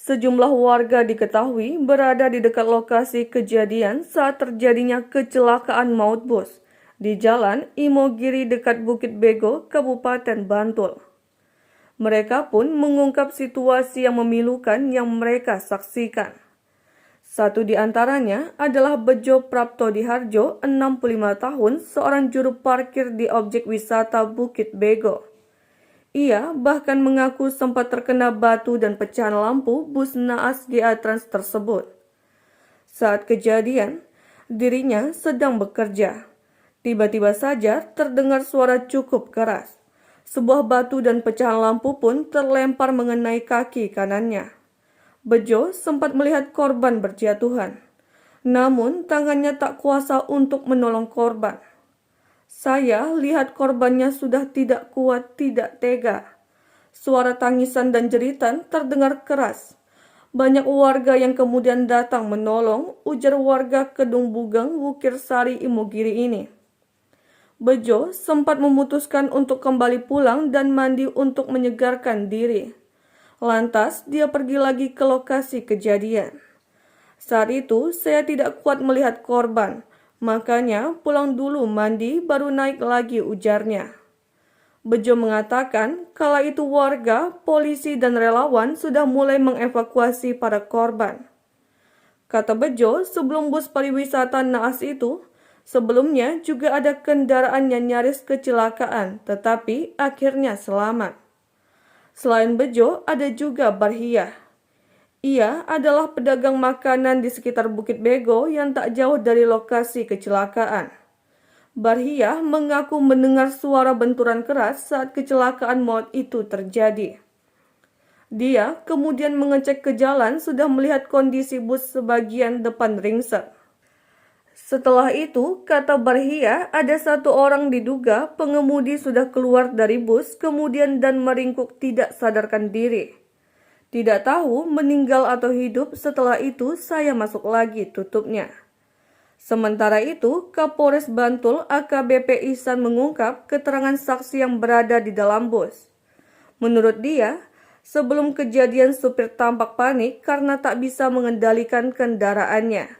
Sejumlah warga diketahui berada di dekat lokasi kejadian saat terjadinya kecelakaan maut bus di Jalan Imogiri dekat Bukit Bego, Kabupaten Bantul. Mereka pun mengungkap situasi yang memilukan yang mereka saksikan. Satu di antaranya adalah Bejo Praptodiharjo, 65 tahun, seorang juru parkir di objek wisata Bukit Bego. Ia bahkan mengaku sempat terkena batu dan pecahan lampu bus naas GA Trans tersebut. Saat kejadian, dirinya sedang bekerja. Tiba-tiba saja terdengar suara cukup keras. Sebuah batu dan pecahan lampu pun terlempar mengenai kaki kanannya. Bejo sempat melihat korban berjatuhan. Namun tangannya tak kuasa untuk menolong korban. Saya lihat korbannya sudah tidak kuat, tidak tega. Suara tangisan dan jeritan terdengar keras. Banyak warga yang kemudian datang menolong, ujar warga Kedung Bugeng, Wukir Sari, Imogiri ini. Bejo sempat memutuskan untuk kembali pulang dan mandi untuk menyegarkan diri. Lantas dia pergi lagi ke lokasi kejadian. Saat itu saya tidak kuat melihat korban. Makanya pulang dulu mandi baru naik lagi, ujarnya. Bejo mengatakan kala itu warga, polisi dan relawan sudah mulai mengevakuasi para korban. Kata Bejo, sebelum bus pariwisata naas itu, sebelumnya juga ada kendaraan yang nyaris kecelakaan tetapi akhirnya selamat. Selain Bejo ada juga Barhiah. Ia adalah pedagang makanan di sekitar Bukit Bego yang tak jauh dari lokasi kecelakaan. Barhiah mengaku mendengar suara benturan keras saat kecelakaan maut itu terjadi. Dia kemudian mengecek ke jalan sudah melihat kondisi bus sebagian depan ringsek. Setelah itu, kata Barhiah, ada satu orang diduga pengemudi sudah keluar dari bus kemudian dan meringkuk tidak sadarkan diri. Tidak tahu meninggal atau hidup, setelah itu saya masuk lagi, tutupnya. Sementara itu, Kapolres Bantul AKBP Ihsan mengungkap keterangan saksi yang berada di dalam bus. Menurut dia, sebelum kejadian supir tampak panik karena tak bisa mengendalikan kendaraannya.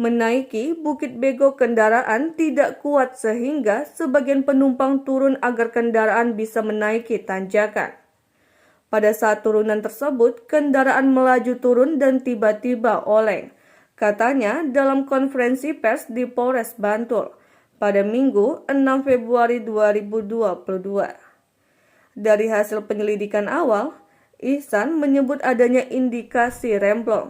Menaiki Bukit Bego kendaraan tidak kuat sehingga sebagian penumpang turun agar kendaraan bisa menaiki tanjakan. Pada saat turunan tersebut, kendaraan melaju turun dan tiba-tiba oleng. Katanya dalam konferensi pers di Polres Bantul pada Minggu 6 Februari 2022. Dari hasil penyelidikan awal, Ihsan menyebut adanya indikasi remblong.